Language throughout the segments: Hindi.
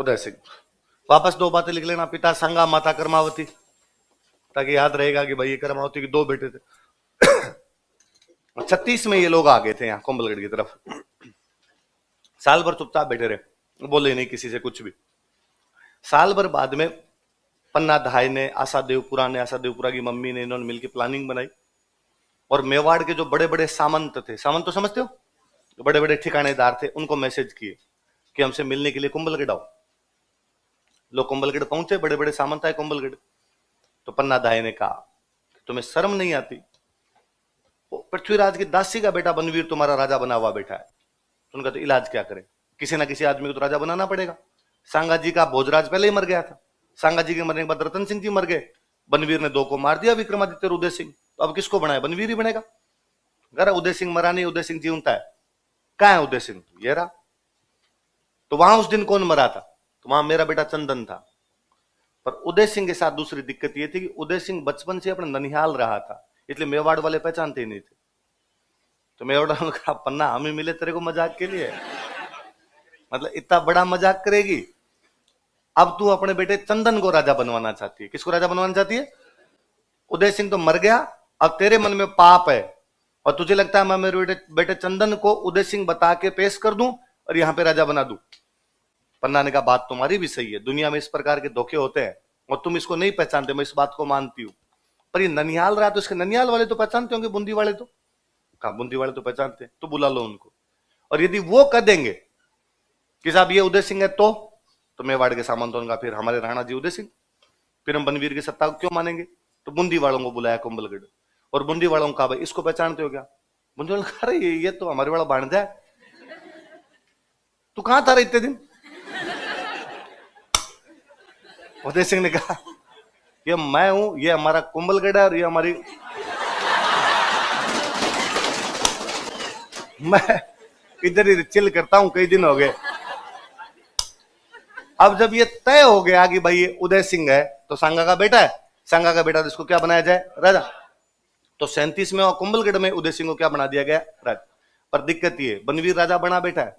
उदय सिंह। वापस दो बातें लिख लेना, पिता संगा, माता कर्मावती, ताकि याद रहेगा कि भाई ये कर्मावती के दो बेटे थे। 36 में ये लोग आ गए थे यहाँ कोंबलगढ़ की तरफ। साल भर चुपचाप बैठे रहे, बोले नहीं किसी से कुछ भी। साल भर बाद में पन्ना धाय ने, आशा देवपुरा की मम्मी ने, इन्होंने मिलकर प्लानिंग बनाई और मेवाड़ के जो बड़े बड़े सामंत थे, सामंत तो समझते हो, जो बड़े बड़े ठिकानेदार थे, उनको मैसेज किए कि हमसे मिलने के लिए कुंभलगढ़ आओ। लोग कुंभलगढ़ पहुंचे, बड़े बड़े सामंत आए कुंभलगढ़। तो पन्ना धाय ने कहा तुम्हें शर्म नहीं आती, पृथ्वीराज की दासी का बेटा बनवीर तुम्हारा राजा बना हुआ बैठा है। उनका तो इलाज क्या करें, किसी ना किसी आदमी को तो राजा बनाना पड़ेगा। सांगा जी का भोजराज पहले ही मर गया था, सांगा जी के मरने के बाद रतन सिंह जी मर गए, बनवीर ने 2 को मार दिया, विक्रमादित्य और उदय सिंह। तो अब किसको बनाए, बनवीर ही बनेगा। अगर उदय सिंह मरा नहीं, उदय सिंह जीवता है। कहां है उदय सिंह, ये रहा। तो वहां उस दिन कौन मरा था, तो वहां मेरा बेटा चंदन था। पर उदय सिंह के साथ दूसरी दिक्कत ये थी कि उदय सिंह बचपन से अपने ननिहाल रहा था, इसलिए मेवाड़ वाले पहचानते ही नहीं थे। तो मेवाड़ वालों ने कहा पन्ना हम ही मिले तेरे को मजाक के लिए, मतलब इतना बड़ा मजाक करेगी। अब तू अपने बेटे चंदन को राजा बनवाना चाहती है। किसको राजा बनवाना चाहती है, उदय सिंह तो मर गया, अब तेरे मन में पाप है और तुझे लगता है मैं मेरे बेटे चंदन को उदय सिंह बता के पेश कर दूं और यहां पे राजा बना दूं। पन्ना ने कहा बात तुम्हारी भी सही है, दुनिया में इस प्रकार के धोखे होते हैं और तुम इसको नहीं पहचानते, मैं इस बात को मानती हूं। पर ये ननिहाल रहा तो इसके ननिहाल वाले तो पहचानते होंगे, बूंदी वाले तो, कहा बूंदी वाले तो पहचानते, तो बुला लो उनको। और यदि वो कह देंगे कि साहब ये उदय सिंह है तो मेवाड़ के सामंत होगा, फिर हमारे राणा जी उदय सिंह, फिर हम बनवीर की सत्ता को क्यों मानेंगे। तो बूंदी वालों को बुलाया कुंभलगढ़, और बूंदी वालों को कहा भाई इसको पहचानते हो क्या। बूंदी वालों कहा अरे ये तो हमारे वाला भाणजा है, तू कहां था इतने दिन। उदय सिंह ने कहा ये मैं हूं, ये हमारा कुंभलगढ़ है और ये हमारी, मैं इधर ही चिल करता हूं कई दिन हो गए। अब जब ये तय हो गया कि भाई ये उदय सिंह है तो सांगा का बेटा है, सांगा का बेटा, तो इसको क्या बनाया जाए, राजा। तो 37 में और कुंभलगढ़ में उदय सिंह को क्या बना दिया गया, राजा। पर दिक्कत ये बनवीर राजा बना बैठा है,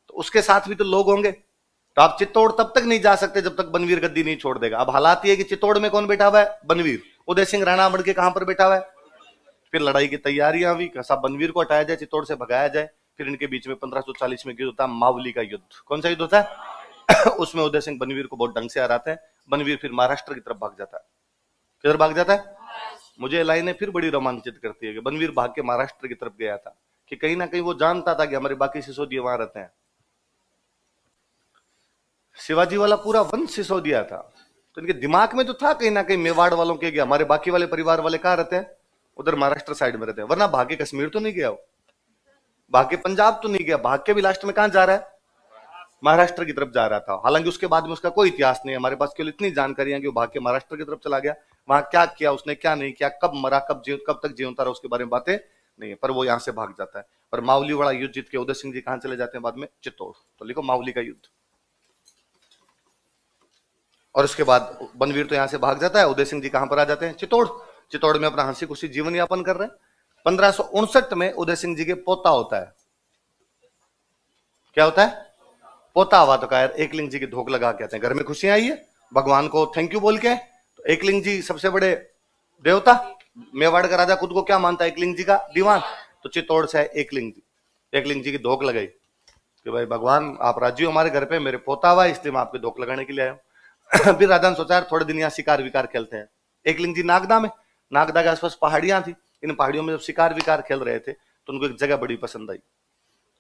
तो उसके साथ भी तो लोग होंगे। तो आप चित्तौड़ तब तक नहीं जा सकते जब तक बनवीर गद्दी नहीं छोड़ देगा। अब हालात ये कि चित्तौड़ में कौन बैठा हुआ है, बनवीर। उदय सिंह राणा बढ़ के कहां पर बैठा हुआ है। फिर लड़ाई की तैयारियां हुई, सब बनवीर को हटाया जाए, चित्तौड़ से भगाया जाए। फिर इनके बीच में 1540 में युद्ध होता है, मावली का युद्ध। कौन सा युद्ध होता है उसमें उदय सिंह बनवीर को बहुत ढंग से हराते हैं। बनवीर फिर महाराष्ट्र की तरफ भाग जाता है। किधर भाग जाता है, मुझे लाइनें फिर बड़ी रोमांचित करती है कि बनवीर भाग के महाराष्ट्र की तरफ गया था, कि कहीं ना कहीं वो जानता था कि हमारे बाकी सिसोदिया वहां रहते हैं। शिवाजी वाला पूरा वंश सिसोदिया था, तो इनके दिमाग में तो था कहीं ना कहीं मेवाड़ वालों के कि हमारे बाकी वाले परिवार वाले कहां रहते हैं, उधर महाराष्ट्र साइड में रहते हैं। वरना भाग के कश्मीर तो नहीं गया वो, भाग के पंजाब तो नहीं गया, भाग के भी लास्ट में कहां जा रहा है, महाराष्ट्र की तरफ जा रहा था। हालांकि उसके बाद में उसका कोई इतिहास नहीं है हमारे पास, केवल इतनी जानकारियां कि वो भाग के महाराष्ट्र की तरफ चला गया। वहां क्या किया उसने, क्या नहीं किया, कब मरा, कब तक जीवता रहा, उसके बारे में बातें नहीं है। पर वो यहां से भाग जाता है। और मावली वाला युद्ध जीत के उदय सिंह जी कहां चले जाते हैं बाद में, चित्तौड़। तो लिखो मावली का युद्ध। और उसके बाद बनवीर तो यहां से भाग जाता है, उदय सिंह जी कहां पर आ जाते हैं, चित्तौड़। चित्तौड़ में अपना हंसी खुशी जीवन यापन कर रहे हैं। 1559 में उदय सिंह जी के पोता होता है। क्या होता है, पोता हुआ। तो कहा एकलिंग जी की धोख लगा के आते हैं, घर में खुशियां आई है, भगवान को थैंक यू बोल के। तो एकलिंग जी सबसे बड़े देवता, मेवाड़ का राजा खुद को क्या मानता है, एकलिंग जी का दीवान। तो चित्तौड़ से है एकलिंग जी। एकलिंग जी की धोख लगाई कि भाई भगवान आप राजी हो हमारे घर पे, मेरे पोता हुआ इसलिए मैं आपके धोख लगाने के लिए आया हूं। फिर राजा ने सोचा थोड़े दिन यहाँ शिकार विकार खेलते हैं। एकलिंग जी नागदा में, नागदा के आसपास पहाड़ियां थी, इन पहाड़ियों में जब शिकार विकार खेल रहे थे तो उनको एक जगह बड़ी पसंद आई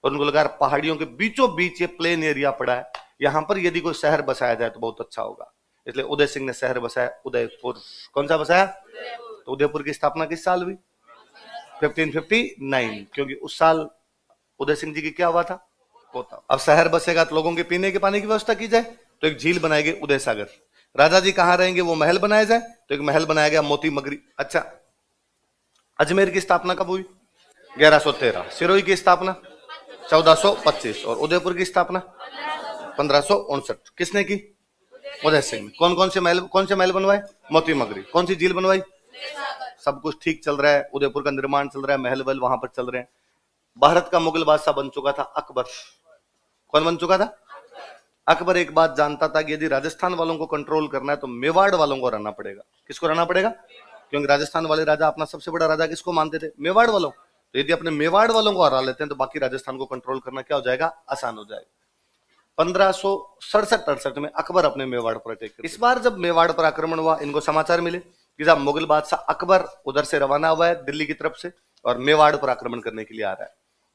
और उनको लगा पहाड़ियों के बीचों बीच ये प्लेन एरिया पड़ा है, यहां पर यदि कोई शहर बसाया जाए तो बहुत अच्छा होगा। इसलिए उदय सिंह ने शहर बसाया उदयपुर। कौन सा बसाया, तो उदयपुर की स्थापना किस साल हुई, 1559, क्योंकि उस साल उदय सिंह जी की क्या हुआ था, पोता। अब शहर बसेगा तो लोगों के पीने के पानी की व्यवस्था की जाए, तो एक झील बनाएगी उदय सागर। राजा जी कहां रहेंगे, वो महल बनाया जाए, तो एक महल बनाया गया मोती मगरी। अच्छा, अजमेर की स्थापना कब हुई, 1113। सिरोही की स्थापना 1425 और उदयपुर की स्थापना 1559। किसने की, उदय सिंह। कौन कौन से महल बनवाए, मोती मगरी। कौन सी झील बनवाई, सब कुछ ठीक चल रहा है, उदयपुर का निर्माण चल रहा है, महल वहल वहां पर चल रहे हैं। भारत का मुगल बादशाह बन चुका था अकबर। कौन बन चुका था, अकबर एक बात जानता था कि यदि राजस्थान वालों को कंट्रोल करना है तो मेवाड़ वालों को हराना पड़ेगा। किसको हराना पड़ेगा? क्योंकि राजस्थान वाले राजा अपना सबसे बड़ा राजा किसको मानते थे? मेवाड़ वालों। तो यदि अपने मेवाड़ वालों को हरा लेते हैं तो बाकी राजस्थान को कंट्रोल करना क्या हो जाएगा? आसान हो जाएगा। 1567-68 में अकबर अपने मेवाड़ पर अटैक। इस बार जब मेवाड़ पर आक्रमण हुआ, इनको समाचार मिले कि जब मुगल बादशाह अकबर उधर से रवाना हुआ है दिल्ली की तरफ से और मेवाड़ पर आक्रमण करने के लिए आ रहा है,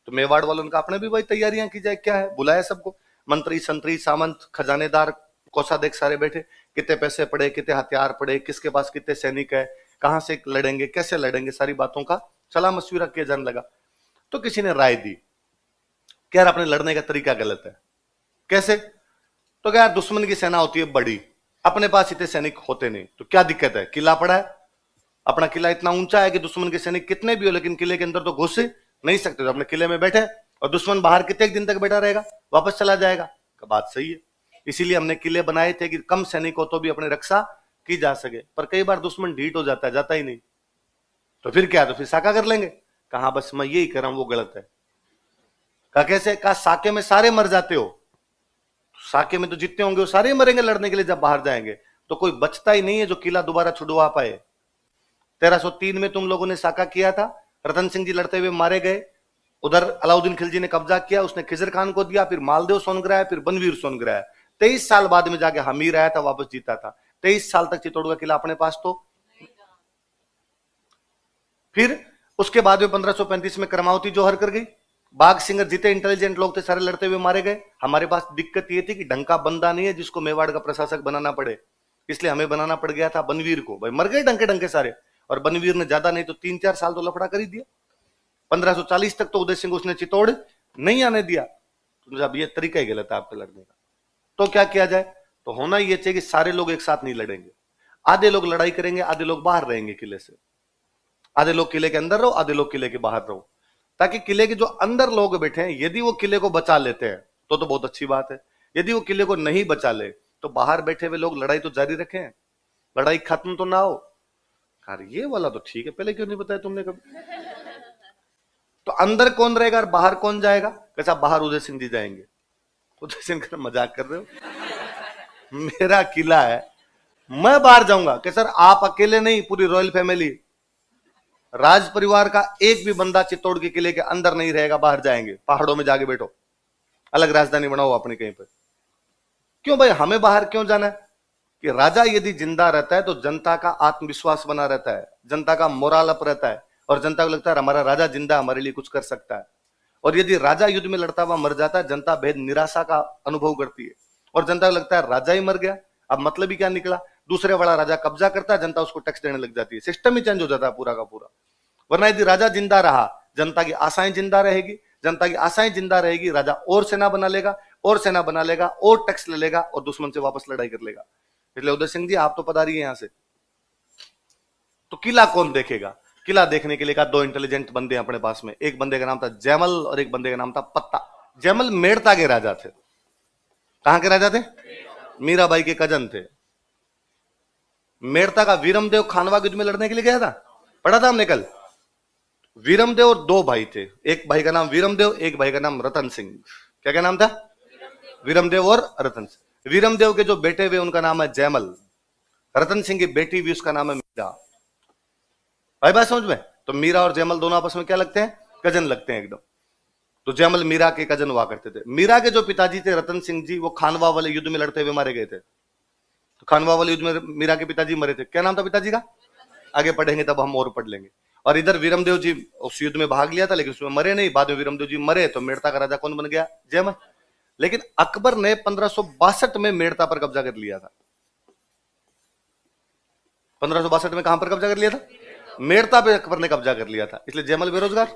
तो मेवाड़ वालों ने अपने भी वही तैयारियां की जाए, क्या है, बुलाया सबको, मंत्री संतरी सामंत खजानेदार कोषाध्यक्ष सारे बैठे, कितने पैसे पड़े, कितने हथियार पड़े, किसके पास कितने सैनिक है, कहां से लड़ेंगे, कैसे लड़ेंगे, सारी बातों का सलाह मशविरा किया जाने लगा। तो किसी ने राय दी कि यार अपने लड़ने का तरीका गलत है। कैसे? तो क्या यार दुश्मन की सेना होती है बड़ी, अपने पास इतने सैनिक होते नहीं, तो क्या दिक्कत है, किला पड़ा है, अपना किला इतना ऊंचा है कि दुश्मन के सैनिक कितने भी हो लेकिन किले के अंदर तो घुस नहीं सकते, तो अपने किले में बैठे और दुश्मन बाहर कितने दिन तक बैठा रहेगा, वापस चला जाएगा। बात सही है, इसीलिए हमने किले बनाए थे कि कम सैनिक हो तो भी अपनी रक्षा की जा सके। पर कई बार दुश्मन ढीठ हो जाता है, जाता ही नहीं, तो फिर क्या, तो फिर साका कर लेंगे। कहा बस मैं यही कर रहा हूं, वो गलत है। कहा कैसे? कहा साके में सारे मर जाते हो, साके में तो जितने होंगे वो सारे मरेंगे लड़ने के लिए, जब बाहर जाएंगे तो कोई बचता ही नहीं है जो किला दोबारा छुड़वा पाए। 1303 में तुम लोगों ने साका किया था, रतन सिंह जी लड़ते हुए मारे गए, उधर अलाउद्दीन खिलजी ने कब्जा किया, उसने खिजर खान को दिया, फिर मालदेव सोनग्राह, फिर बनवीर सोनग्राह। 23 साल बाद में जाके हमीर आया था, वापस जीता था। 23 साल तक चित्तौड़ का किला अपने पास तो। फिर उसके बाद में 1535 में करमावती जोहर कर गई, बाघ सिंगर जितने इंटेलिजेंट लोग थे सारे लड़ते हुए मारे गए। हमारे पास दिक्कत ये थी कि ढंग का बंदा नहीं है जिसको मेवाड़ का प्रशासक बनाना पड़े, इसलिए हमें बनाना पड़ गया था बनवीर को। भाई मर गए ढंग के सारे, और बनवीर ने ज्यादा नहीं तो 3-4 साल तो लफड़ा कर ही दिया। 1540 तक तो उदय सिंह उसने चित्तौड़ नहीं आने दिया। तो जब ये तरीका ही गलत है आपके लड़ने का, तो क्या किया जाए? तो होना ये चाहिए कि सारे लोग एक साथ नहीं लड़ेंगे, आधे लोग लड़ाई करेंगे, आधे लोग बाहर रहेंगे किले से, आधे लोग किले के अंदर रहो, आधे लोग किले के बाहर रहो, ताकि किले के जो अंदर लोग बैठे हैं यदि वो किले को बचा लेते हैं तो बहुत अच्छी बात है। यदि वो किले को नहीं बचा ले तो बाहर बैठे हुए लोग लड़ाई तो जारी रखें, लड़ाई खत्म तो ना हो। अरे ये वाला तो ठीक है, पहले क्यों नहीं बताया तुमने कभी? तो अंदर कौन रहेगा और बाहर कौन जाएगा? कैसा? बाहर उदय सिंह जी जाएंगे। उदय सिंह का मजाक कर रहे हो? मेरा किला है, मैं बाहर जाऊंगा? कि सर आप अकेले नहीं, पूरी रॉयल फैमिली, राज परिवार का एक भी बंदा चित्तौड़ के किले के अंदर नहीं रहेगा, बाहर जाएंगे, पहाड़ों में जाके बैठो, अलग राजधानी बनाओ अपनी कहीं पर। क्यों भाई हमें बाहर क्यों जाना है? कि राजा यदि जिंदा रहता है तो जनता का आत्मविश्वास बना रहता है, जनता का मोराल अप रहता है, और जनता को लगता है हमारा राजा जिंदा हमारे लिए कुछ कर सकता है। और यदि राजा युद्ध में लड़ता हुआ मर जाता है, जनता बेहद निराशा का अनुभव करती है, और जनता को लगता है राजा ही मर गया, अब मतलब ही क्या निकला, दूसरे वाला राजा कब्जा करता है, जनता उसको टैक्स देने लग जाती है, सिस्टम ही चेंज हो जाता है पूरा का पूरा। वरना यदि राजा जिंदा रहा, जनता की आशाएं जिंदा रहेगी, जनता की आशाएं जिंदा रहेगी, राजा और सेना बना लेगा, और सेना बना लेगा, और टैक्स ले लेगा, और दुश्मन से वापस लड़ाई कर लेगा। इसलिए उदय सिंह जी आप तो पधारिए यहां से। तो किला कौन देखेगा? किला देखने के लिए का 2 इंटेलिजेंट बंदे अपने पास में, एक बंदे का नाम था जैमल और एक बंदे का नाम था पत्ता। जैमल मेड़ता के राजा थे। कहां के राजा थे? मीराबाई के कजन थे। मेड़ता का वीरमदेव खानवा युद्ध में लड़ने के लिए गया था, पढ़ा था हमने कल। वीरमदेव और 2 भाई थे, एक भाई का नाम वीरमदेव, एक भाई का नाम रतन सिंह। क्या क्या नाम था? वीरमदेव और रतन सिंह। वीरमदेव के जो बेटे हुए उनका नाम है जैमल, रतन सिंह की बेटी भी उसका नाम है मीरा। भाई बात समझ में? तो मीरा और जैमल दोनों आपस में क्या लगते हैं? कजन लगते हैं एकदम। तो जैमल मीरा के कजन हुआ करते थे। मीरा के जो पिताजी थे रतन सिंह जी, वो खानवा वाले युद्ध में लड़ते हुए मारे गए थे। तो खानवा वाले युद्ध में मीरा के पिताजी मरे थे। क्या नाम था पिताजी का? आगे पढ़ेंगे तब हम और पढ़ लेंगे। और इधर वीरमदेव जी उस युद्ध में भाग लिया था लेकिन उसमें मरे नहीं। बाद में वीरमदेव जी मरे तो मेड़ता का राजा कौन बन गया? जैमल। लेकिन अकबर ने 1562 में मेड़ता पर कब्जा कर लिया था। 1562 में कहां पर कब्जा कर लिया था? मेड़ता पे अकबर ने कब्जा कर लिया था। इसलिए जैमल बेरोजगार।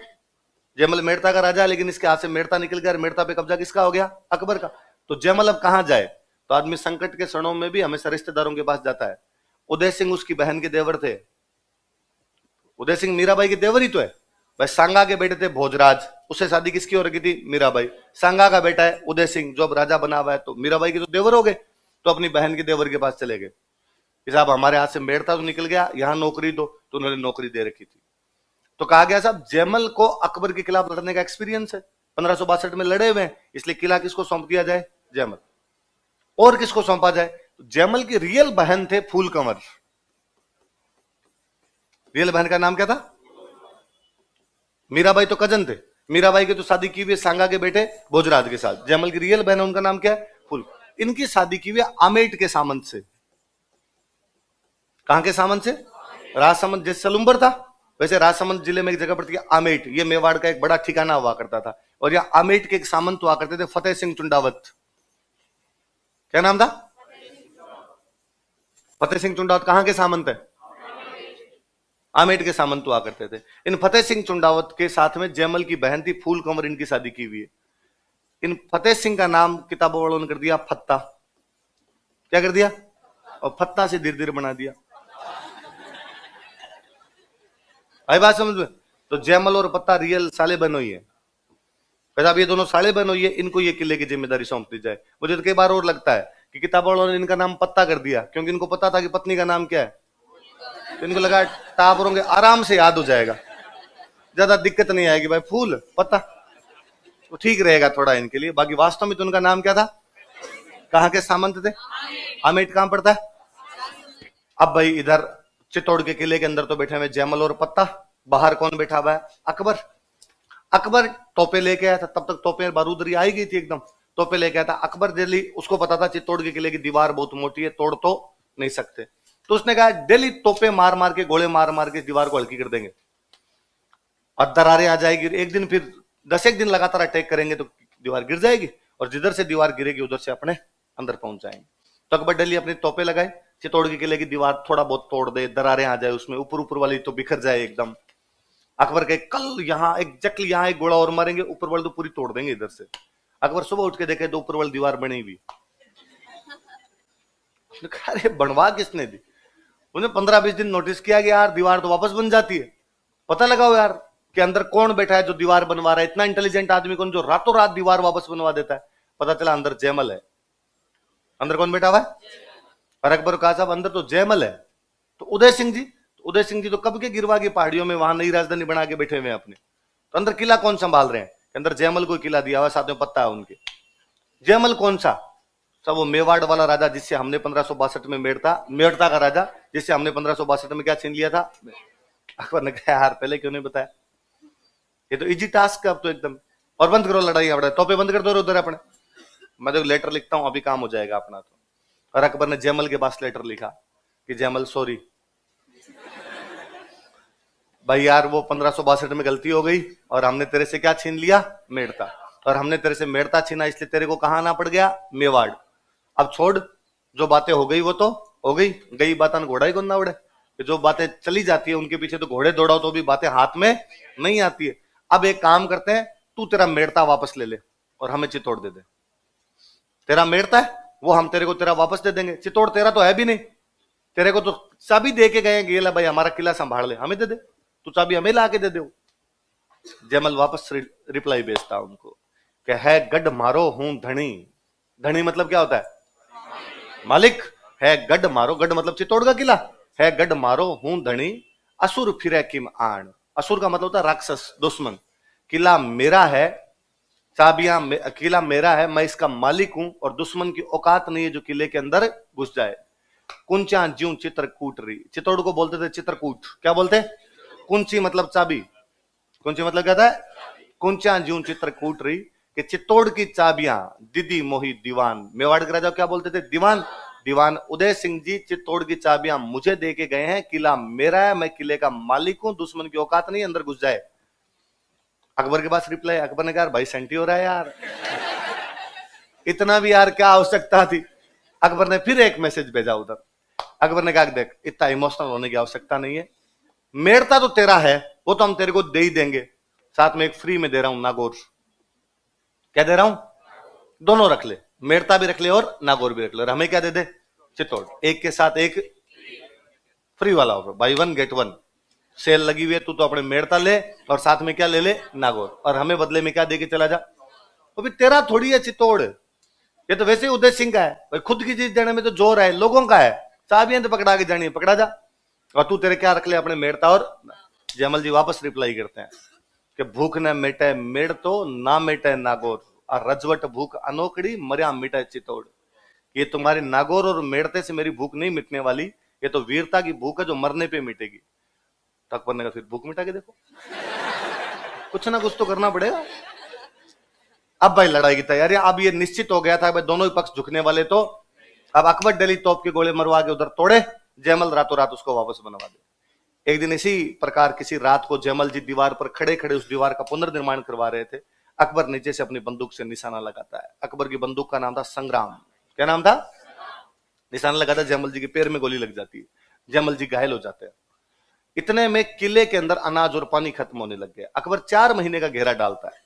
जैमल मेड़ता का राजा है लेकिन इसके हाथ से मेड़ता निकल गया। मेड़ता पे कब्जा किसका हो गया? अकबर का। तो जैमल अब कहां जाए? तो आदमी संकट के क्षणों में भी हमेशा रिश्तेदारों के पास जाता है। उदय सिंह उसकी बहन के देवर थे। उदय सिंह मीराबाई के देवर ही तो है भाई। सांगा के बेटे थे भोजराज, उससे शादी किसकी हो रखी थी? मीराबाई। सांगा का बेटा है उदय सिंह जो अब राजा बना हुआ है, तो मीराबाई के तो देवर हो गए, तो अपनी बहन के देवर के पास चले गए। साहब हमारे हाथ से मेड़ता तो निकल गया, यहां नौकरी दो, तो उन्होंने नौकरी दे रखी थी। तो कहा गया साहब जैमल को अकबर के खिलाफ लड़ने का एक्सपीरियंस है, 1562 में लड़े हुए हैं, इसलिए किला किसको सौंप दिया जाए? जैमल। और किसको सौंपा जाए? जयमल की रियल बहन थे फूल कंवर। रियल बहन का नाम क्या था? मीराबाई तो कजन थे। मीराबाई की तो शादी की हुई सांगा के बेटे भोजराज के साथ। जयमल की रियल बहन, उनका नाम क्या है? फूल। इनकी शादी की हुई आमेट के सामंत से। कहां के सामंत से? राजसमंद। जैसे सलुम्बर था वैसे राजसमंद जिले में एक जगह पड़ती है आमेट, ये मेवाड़ का एक बड़ा ठिकाना हुआ करता था। और यह आमेट के एक सामंत हुआ करते थे फतेह सिंह चुंडावत। क्या नाम था? फतेह सिंह चुंडावत कहां के सामंत है? आमेट के सामंत हुआ करते थे। इन फतेह सिंह चुंडावत के साथ में जयमल की बहन थी फूल कंवर, इनकी शादी की हुई है। इन फतेह सिंह का नाम किताबों वालों ने कर दिया फत्ता। क्या कर दिया? और फत्ता से धीरे धीरे बना दिया। आई बात समझ में? तो जयमल और पत्ता रियल साले बनोई है। अब ये दोनों साले बनोई है, इनको ये किले की जिम्मेदारी सौंप दी जाए। मुझे तो कई बार और लगता है कि किताबों वालों ने इनका नाम पत्ता कर दिया क्योंकि इनको पता था कि पत्नी का नाम क्या है। तो इनको लगा टापरों के आराम से याद हो जाएगा, ज्यादा दिक्कत नहीं आएगी। भाई फूल पत्ता तो ठीक रहेगा थोड़ा इनके लिए। बाकी वास्तव में तो उनका नाम क्या था? कहां के सामंत थे? आमेट कहां पड़ता है? अब भाई इधर चित्तौड़ के किले के अंदर तो बैठे हुए जयमल और पत्ता, बाहर कौन बैठा हुआ है? अकबर। अकबर तोपे लेके आया था, तब तक तोपे बारूदरी आई गई थी एकदम। तोपे लेके आया था अकबर दिल्ली, उसको पता था चित्तौड़ के किले की दीवार बहुत मोटी है, तोड़ तो नहीं सकते। तो उसने कहा दिल्ली तोपे मार मार के, गोले मार मार के दीवार को हल्की कर देंगे और दरारें आ जाएगी। एक दिन फिर 10 दिन लगातार अटैक करेंगे तो दीवार गिर जाएगी और जिधर से दीवार गिरेगी उधर से अपने अंदर पहुंच जाएंगे। तो अकबर दिल्ली अपने तोपे लगाए, चित्तौड़ के किले की दीवार थोड़ा बहुत तोड़ दे, दरारें आ जाए उसमें, ऊपर ऊपर वाली तो बिखर जाए एकदम। अकबर के कल यहाँ एग्जैक्टली यहाँ एक गोला और मारेंगे, ऊपर वाली तो पूरी तोड़ देंगे इधर से। अकबर सुबह उठ के देखे तो ऊपर वाली दीवार बनी हुई। अरे बनवा किसने दी? उन्हें 15-20 दिन नोटिस किया कि यार दीवार तो वापस बन जाती है। पता लगाओ यार कि अंदर कौन बैठा है जो दीवार बनवा रहा है। इतना इंटेलिजेंट आदमी कौन जो रातों रात दीवार वापस बनवा देता है? पता चला अंदर जयमल है। अंदर कौन बैठा हुआ है? और अकबर कहा साहब अंदर तो जयमल है। तो उदय सिंह जी, उदय सिंह जी तो कब के गिरवा की पहाड़ियों में वहां नई राजधानी बना के बैठे हुए हैं अपने। तो अंदर किला कौन संभाल रहे हैं? अंदर जयमल को किला दिया हुआ, साथ में पत्ता है उनके। जयमल कौन सा? सब वो मेवाड़ वाला राजा जिससे हमने 1562 में मेड़ता का राजा जिससे हमने 1562 में क्या छीन लिया था। अकबर ने कहा यार पहले क्यों नहीं बताया? ये तो इजी टास्क है अब तो एकदम। और बंद करो लड़ाई, अपने तोपे बंद कर दो उधर अपने। मैं तो लेटर लिखता हूं, अभी काम हो जाएगा अपना तो। और अकबर ने जयमल के पास लेटर लिखा कि जयमल सॉरी भाई यार, वो 1562 में गलती हो गई और हमने तेरे से क्या छीन लिया? मेड़ता। और हमने तेरे से मेड़ता छीना इसलिए तेरे को कहां आना पड़ गया? मेवाड़। अब छोड़, जो बातें हो गई वो तो हो गई, गई बात घोड़ा ही कौन ना उड़े। जो बातें चली जाती है उनके पीछे तो घोड़े दौड़ाओ तो भी बातें हाथ में नहीं आती है। अब एक काम करते हैं, तू तेरा मेड़ता वापस ले ले और हमें चित्तौड़ दे दे। तेरा मेड़ता है वो हम तेरे को तेरा वापस दे देंगे। चित्तौड़ तेरा तो है भी नहीं, तेरे को तो चाबी दे के गए गेला भाई हमारा किला संभाल ले, हमें दे दे, तू चाबी हमें ला के दे दे। जयमल वापस रिप्लाई भेजता उनको कि है गढ़ मारो हूं धनी। धनी मतलब क्या होता है? मालिक। है गढ़ मारो, गढ़ मतलब चित्तौड़ का किला, है गढ़ मारो हूं धनी, असुर फिरे किम आण। असुर का मतलब होता है राक्षस, दुश्मन। किला मेरा है, चाबियां किला मेरा है, मैं इसका मालिक हूं और दुश्मन की औकात नहीं है जो किले के अंदर घुस जाए। कुंचा ज्यूं चित्रकूट रही। चित्तौड़ को बोलते थे चित्रकूट। क्या बोलते? कुंची मतलब चाबी। कुंची मतलब क्या था? कुंचा ज्यूं चित्रकूट रही कि चित्तौड़ की चाबियां दीदी मोही दीवान। मेवाड़ के राजा क्या बोलते थे? दीवान। दीवान उदय सिंह जी चित्तौड़ की चाबियां मुझे दे के गए हैं, किला मेरा है, मैं किले का मालिक हूं, दुश्मन की औकात नहीं अंदर घुस जाए। अकबर के पास रिप्लाई, अकबर ने कहा भाई सेंटी हो रहा है यार, इतना भी यार क्या आवश्यकता थी। अकबर ने फिर एक मैसेज भेजा उधर। अकबर ने कहा देख इतना इमोशनल होने की आवश्यकता नहीं है, मेड़ता तो तेरा है वो तो हम तेरे को दे ही देंगे, साथ में एक फ्री में दे रहा हूं नागौर। क्या दे रहा हूं? दोनों रख ले, मेड़ता भी रख ले और नागौर भी रख ले। और हमें क्या दे दे? चित्तौड़। एक के साथ एक फ्री वाला ऑफर, बाई 1 गेट 1 सेल लगी हुई है। तू तो अपने मेड़ता ले और साथ में क्या ले ले? नागौर। और हमें बदले में क्या दे के चला जा। वो भी तेरा थोड़ी है चित्तौड़, ये तो वैसे ही उदय सिंह का है भाई। खुद की चीज देने में तो जोर है, लोगों का है। चाबियां तो पकड़ा के जानी है, पकड़ा जा। और तू तेरे क्या रख ले? अपने मेड़ता और। जयमल जी वापस रिप्लाई करते हैं कि भूख न मिटे मेड़ तो ना मिटे नागौर, और रजवट भूख अनोखड़ी मरिया मिटे चित्तौड़। ये तुम्हारे नागौर और मेड़ते से मेरी भूख नहीं मिटने वाली, ये तो वीरता की भूख है जो मरने पे मिटेगी। तो अकबर ने कहा फिर भूख मिटा के देखो, कुछ ना कुछ तो करना पड़ेगा। अब भाई लड़ाई की तैयारी, अब ये निश्चित हो गया था भाई दोनों ही पक्ष झुकने वाले, तो अब अकबर दिल्ली तोप के गोले मरवा के उधर तोड़े, जयमल रातों रात उसको वापस बनवा दे। एक दिन इसी प्रकार किसी रात को जयमल जी दीवार पर खड़े खड़े उस दीवार का पुनर्निर्माण करवा रहे थे। अकबर नीचे से अपनी बंदूक से निशाना लगाता है। अकबर की बंदूक का नाम था संग्राम। क्या नाम था? निशाना लगाता है, जयमल जी के पैर में गोली लग जाती है, जयमल जी घायल हो जाते हैं। इतने में किले के अंदर अनाज और पानी खत्म होने लग गया। अकबर 4 महीने का घेरा डालता है।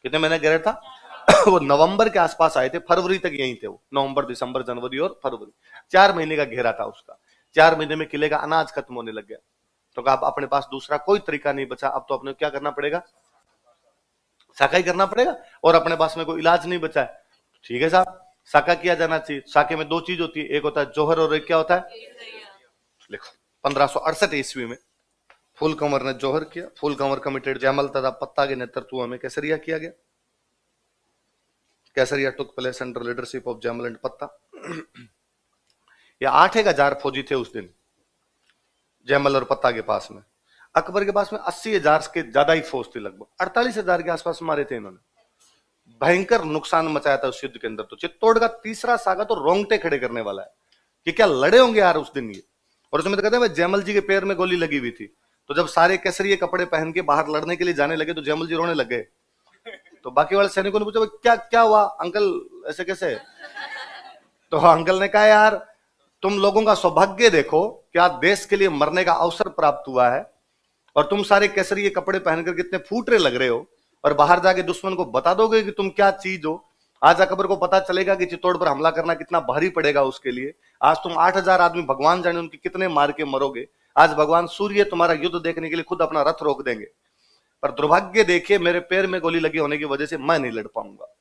कितने महीने घेरा था? वो नवंबर के आसपास आए थे, फरवरी तक यहीं थे वो, नवंबर दिसंबर जनवरी और फरवरी, 4 महीने का घेरा था उसका। 4 महीने में किले का अनाज खत्म होने लग गया। तो कहा अब अपने पास दूसरा कोई तरीका नहीं बचा, अब तो अपने क्या करना पड़ेगा, साका ही करना पड़ेगा, और अपने पास में कोई इलाज नहीं बचा है। ठीक है साहब, साका किया जाना चाहिए। साके में 2 चीज होती है, एक होता है जोहर और एक क्या होता है, लिखो 1568 ईस्वी में फूल कंवर ने जोहर किया, फूल कंवर कमिटेड जयमल तथा पत्ता के नेतृत्व में केसरिया किया गया। Kesariya took place under leadership of Jaimal and Patta. ये 8,000 फौजी थे उस दिन जयमल और पत्ता के पास में। अकबर के पास में 80,000 के ज्यादा ही फौज थी, लगभग 48,000 के आसपास मारे थे इन्होंने। भयंकर नुकसान मचाया था उस युद्ध के अंदर। तो चित्तौड़ का तीसरा सागा तो रोंगटे खड़े करने वाला है कि क्या लड़े होंगे यार उस दिन ये। और उसमें तो कहते हैं जयमल जी के पैर में गोली लगी हुई थी, तो जब सारे केसरिये कपड़े पहन के बाहर लड़ने के लिए जाने लगे तो जयमल जी रोने लग गए। तो बाकी वाले सैनिकों ने पूछा क्या क्या हुआ अंकल, ऐसे कैसे? तो अंकल ने कहा यार तुम लोगों का सौभाग्य देखो, क्या देश के लिए मरने का अवसर प्राप्त हुआ है, और तुम सारे केसरिये कपड़े पहनकर कितने फूटरे लग रहे हो, और बाहर जाके दुश्मन को बता दोगे कि तुम क्या चीज हो। आज अकबर को पता चलेगा कि चित्तौड़ पर हमला करना कितना भारी पड़ेगा उसके लिए। आज तुम 8,000 आदमी, भगवान जाने उनकी कितने मार के मरोगे। आज भगवान सूर्य तुम्हारा युद्ध देखने के लिए खुद अपना रथ रोक देंगे। पर दुर्भाग्य देखिए मेरे पैर में गोली लगी होने की वजह से मैं नहीं लड़ पाऊंगा।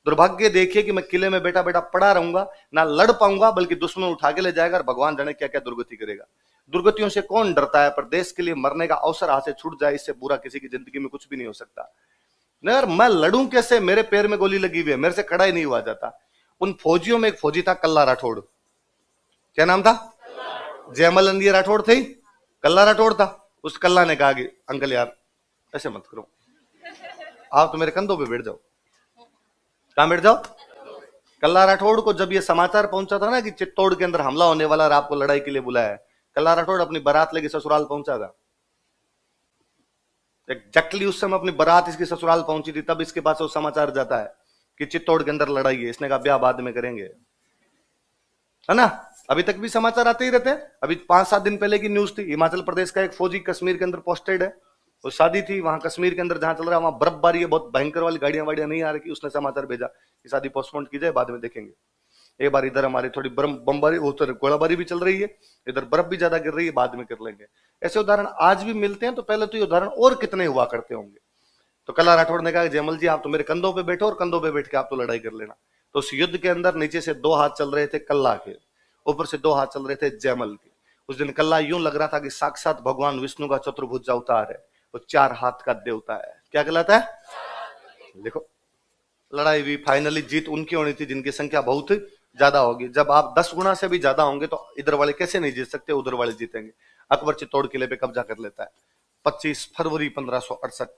दुर्भाग्य देखिए कि मैं किले में बेटा बेटा पड़ा रहूंगा, ना लड़ पाऊंगा, बल्कि दुश्मन उठा के ले जाएगा और भगवान जाने क्या क्या दुर्गति करेगा। दुर्गतियों से कौन डरता है, पर देश के लिए मरने का अवसर हाथ से छूट जाए, इससे बुरा किसी की जिंदगी में कुछ भी नहीं हो सकता। नहीं यार मैं लड़ूं कैसे, मेरे पैर में गोली लगी हुई है, मेरे से खड़ा ही नहीं हुआ जाता। उन फौजियों में एक फौजी था कल्ला राठौड़। क्या नाम था? जयमल नंदिया राठौड़ थे, कल्ला राठौड़ था। उस कल्ला ने कहा कि अंकल यार ऐसे मत करो, आप तो मेरे कंधों पे बैठ जाओ। कहां बैठ जाओ? कल्ला राठौड़ को जब ये समाचार पहुंचा था ना कि चित्तौड़ के अंदर हमला होने वाला और आपको लड़ाई के लिए बुलाया है, कल्ला राठौड़ अपनी बारात लेके ससुराल पहुंचा था। एग्जैक्टली उस समय अपनी बारात इसकी ससुराल पहुंची थी, तब इसके पास वो समाचार जाता है कि चित्तौड़ के अंदर लड़ाई है। इसने कहा ब्याह बाद में करेंगे, है ना। अभी तक भी समाचार आते ही रहते हैं। अभी 5-7 दिन पहले की न्यूज थी, हिमाचल प्रदेश का एक फौजी कश्मीर के अंदर पोस्टेड है, वो शादी थी वहां कश्मीर के अंदर जहां चल रहा है, वहां बर्फबारी है, बहुत भयंकर वाली, गाड़ियां वाड़ियां नहीं आ रही। उसने समाचार भेजा कि शादी पोस्टपोन की जाए, बाद में देखेंगे। एक बार इधर हमारी थोड़ी बमबारी, उधर गोलाबारी भी चल रही है, इधर बर्फ भी ज्यादा गिर रही है, बाद में कर लेंगे। ऐसे उदाहरण आज भी मिलते हैं। तो पहले तो ये उदाहरण और कितने हुआ करते होंगे। तो कल्ला राठौड़ ने कहा जयमल जी आप तो मेरे कंधों पे बैठो और कंधों पे बैठ के आप तो लड़ाई कर लेना। तो उस युद्ध के अंदर नीचे से 2 हाथ चल रहे थे कल्ला के, ऊपर से 2 हाथ चल रहे थे जयमल के। उस दिन कल्ला यूं लग रहा था कि साक्षात भगवान विष्णु का चतुर्भुज अवतार है, वो 4 हाथ का देवता है। क्या कहलाता है? देखो लड़ाई भी फाइनली जीत उनकी होनी थी जिनकी संख्या बहुत ज्यादा होगी। जब आप 10 गुना से भी ज्यादा होंगे तो इधर वाले कैसे नहीं जीत सकते, उधर वाले जीतेंगे। अकबर चित्तौड़ किले पे कब्जा कर लेता है 25 फरवरी 1568।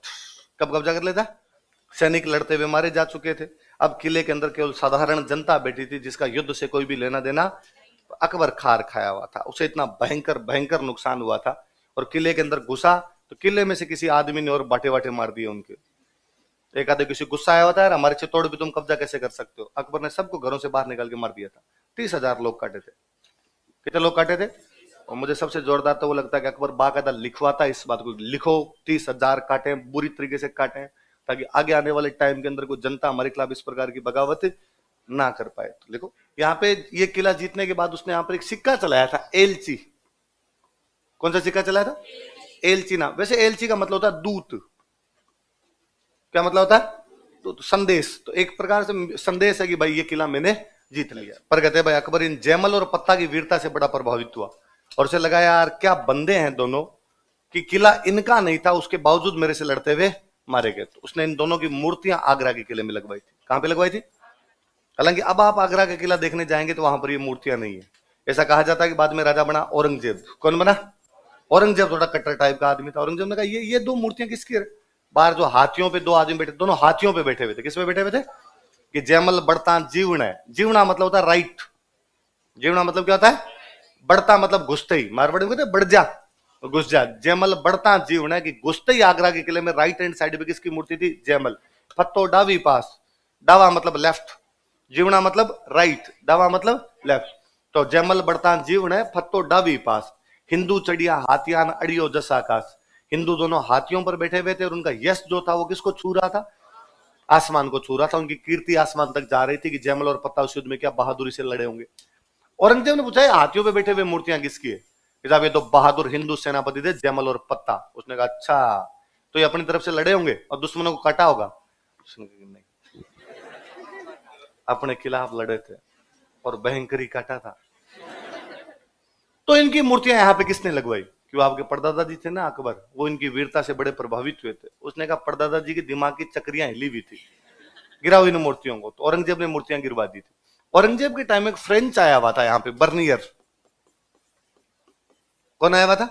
कब कब्जा कर लेता है? सैनिक लड़ते हुए मारे जा चुके थे। अब किले के अंदर केवल साधारण जनता बैठी थी जिसका युद्ध से कोई भी लेना देना। अकबर खार खाया हुआ था, उसे इतना भयंकर भयंकर नुकसान हुआ था। और किले के अंदर घुसा तो किले में से किसी आदमी ने और बाटे बाटे मार दिए उनके। एक आधे किसी गुस्सा आया होता है, हमारे चित्तौड़ भी तुम कब्जा कैसे कर सकते हो। अकबर ने सबको घरों से बाहर निकाल के मार दिया था। 30,000 लोग काटे थे। कितने लोग काटे थे? और मुझे सबसे जोरदार तो वो लगता है कि अकबर बाकायदा लिखवाता इस बात को, लिखो 30,000 काटे, बुरी तरीके से काटे, ताकि आगे आने वाले टाइम के अंदर कोई जनता हमारे खिलाफ इस प्रकार की बगावत ना कर पाए। तो देखो यहाँ पे ये किला जीतने के बाद उसने यहाँ पर एक सिक्का चलाया था, एलची। कौन सा सिक्का चलाया था? एलची नाम। वैसे एलची का मतलब होता है दूत। क्या मतलब होता है? तो संदेश। तो एक प्रकार से संदेश है कि भाई ये किला मैंने जीत लिया। पर कहते हैं भाई अकबर इन जयमल और पत्ता की वीरता से बड़ा प्रभावित हुआ और उसे लगा यार क्या बंदे हैं दोनों, कि किला इनका नहीं था उसके बावजूद मेरे से लड़ते हुए मारे गए। तो उसने इन दोनों की मूर्तियां आगरा के किले में लगवाई थी। कहां पे लगवाई थी? हालांकि अब आप आगरा का किला देखने जाएंगे तो वहां पर ये मूर्तियां नहीं है। ऐसा कहा जाता है कि बाद में राजा बना औरंगजेब। कौन बना? औरंगजेब थोड़ा कट्टर टाइप का आदमी था। औरंगजेब ने कहा ये दो मूर्तियां किसकी है? बाहर जो हाथियों पे दो आदमी बैठे, दोनों हाथियों पे बैठे हुए थे। किस पे बैठे हुए थे? कि जयमल बढ़ता जीवण है। जीवना मतलब होता है राइट। जीवना मतलब क्या होता है? बढ़ता मतलब घुसते ही। मारवाड़ी में कहते बढ़ जा, घुस जा। जयमल बढ़ता जीवण है कि घुसते ही आगरा के किले में राइट हैंड साइड पे किसकी मूर्ति थी? जयमल। फत्तो डावी पास। डावा मतलब लेफ्ट, जीवना मतलब राइट, डावा मतलब लेफ्ट। तो जयमल बढ़ता जीवण है, फत्तो डावी पास। हिंदू चढ़िया हाथियान अड़ियो जस आकाश। हिंदू दोनों हाथियों पर बैठे हुए थे और उनका यश जो था वो किसको छू रहा था? आसमान को छू रहा था। उनकी कीर्ति आसमान तक जा रही थी कि जयमल और पत्ता उस युद्ध में क्या बहादुरी से लड़े होंगे। औरंगजेब ने पूछा हाथियों पे बैठे हुए मूर्तियां किसकी है? साहब ये तो बहादुर हिंदू सेनापति थे जयमल और पत्ता। उसने कहा अच्छा, तो ये अपनी तरफ से लड़े होंगे और दुश्मनों को काटा होगा? नहीं, अपने खिलाफ लड़े थे और भयंकरी काटा था। तो इनकी मूर्तियां यहां पे किसने लगवाई? क्यों आपके परदादा जी थे ना अकबर, वो इनकी वीरता से बड़े प्रभावित हुए थे। उसने कहा परदादा जी के दिमाग की चक्रियां हिली हुई थी, गिराओ इन मूर्तियों को। तो औरंगजेब ने मूर्तियां गिरवा दी थी। औरंगजेब के टाइम में एक फ्रेंच आया हुआ था यहाँ पे, बर्नियर। कौन आया हुआ था?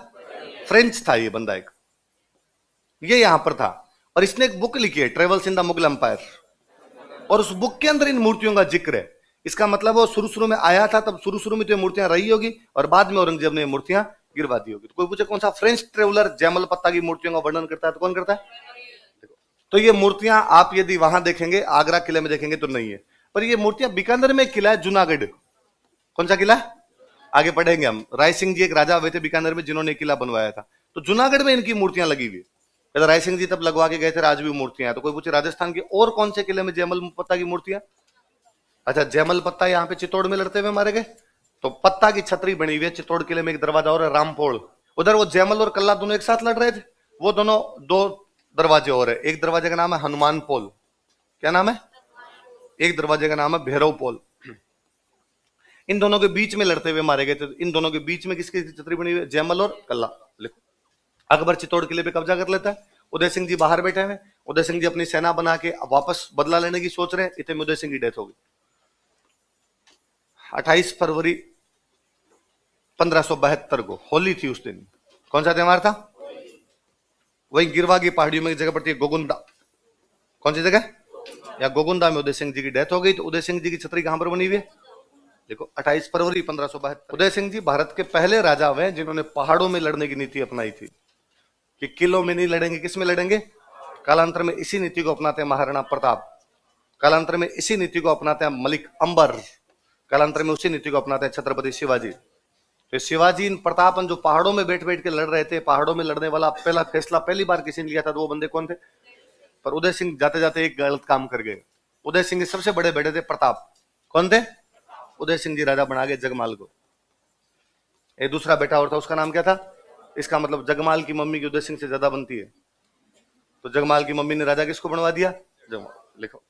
फ्रेंच था ये बंदा एक, ये यहां पर था। और इसने एक बुक लिखी है, travels in the Mughal empire. और उस बुक के अंदर इन मूर्तियों का जिक्र है। इसका मतलब वो शुरू शुरू में आया था, तब शुरू शुरू में तो ये मूर्तियां रही होगी और बाद में औरंगजेब ने मूर्तियां गिरवा दी होगी। तो कोई पूछे कौन सा फ्रेंच ट्रेवलर जयमल पत्ता की मूर्तियों का वर्णन करता है, तो कौन करता है? तो ये मूर्तियां आप यदि वहां देखेंगे, आगरा किले में देखेंगे तो नहीं है। पर ये मूर्तियां बीकानेर में एक किला है जूनागढ़। कौन सा किला? आगे पढ़ेंगे हम। राय सिंह जी एक राजा हुए थे बीकानेर में जिन्होंने किला बनवाया था। तो जूनागढ़ में इनकी मूर्तियां लगी हुई। राय सिंह जी तब लगवा के गए थे, आज भी मूर्तियां हैं। तो कोई पूछे राजस्थान के और कौन से किले में जयमल पत्ता की मूर्तियां? अच्छा, जयमल पत्ता यहाँ पे चित्तौड़ में लड़ते हुए मारे गए। तो पत्ता की छतरी बनी हुई है चित्तौड़ किले में, एक दरवाजा और है रामपोल। उधर वो जयमल और कल्ला दोनों एक साथ लड़ रहे थे। वो दोनों दो दरवाजे और है। एक दरवाजे का नाम है हनुमान पोल। क्या नाम है? एक दरवाजे का नाम है भैरव पोल। इन दोनों के बीच में लड़ते हुए मारे गए थे। इन दोनों के बीच में किसकी छतरी बनी हुई है? जयमल और कल्ला। लिखो। अकबर चित्तौड़ किले पे कब्जा कर लेता है। उदय सिंह जी बाहर बैठे हैं। उदय सिंह जी अपनी सेना बना के वापस बदला लेने की सोच रहे हैं। इतने में उदय सिंह की डेथ हो गई 28 फरवरी 1572 को। होली थी उस दिन। कौन सा त्योहार था? वही गिरवा की पहाड़ियों में एक जगह पड़ती है गोगुंदा। कौन सी जगह? या गोगुंदा में उदय सिंह जी की डेथ हो गई। तो उदय सिंह जी की छतरी कहां पर बनी हुई है? देखो, 28 फरवरी 1572। उदय सिंह जी भारत के पहले राजा हुए जिन्होंने पहाड़ों में लड़ने की नीति अपनाई थी कि किलों में नहीं लड़ेंगे, किस में लड़ेंगे? कालांतर में इसी नीति को अपनाते हैं महाराणा प्रताप। कालांतर में इसी नीति को अपनाते हैं मलिक अंबर। कालांतर में उसी नीति को अपनाते हैं छत्रपति शिवाजी। तो शिवाजी इन प्रतापन जो पहाड़ों में बैठ बैठ के लड़ रहे थे, पहाड़ों में लड़ने वाला पहला फैसला पहली बार किसी ने लिया था, तो वो बंदे कौन थे? पर उदय सिंह जाते जाते एक गलत काम कर गए। उदय सिंह के सबसे बड़े बेटे थे प्रताप। कौन थे? उदय सिंह जी राजा बना गए जगमाल को। एक दूसरा बेटा और था, उसका नाम क्या था? इसका मतलब जगमाल की मम्मी की उदय सिंह से ज्यादा बनती है। तो जगमाल की मम्मी ने राजा किसको बनवा दिया? जगमाल। लिखो।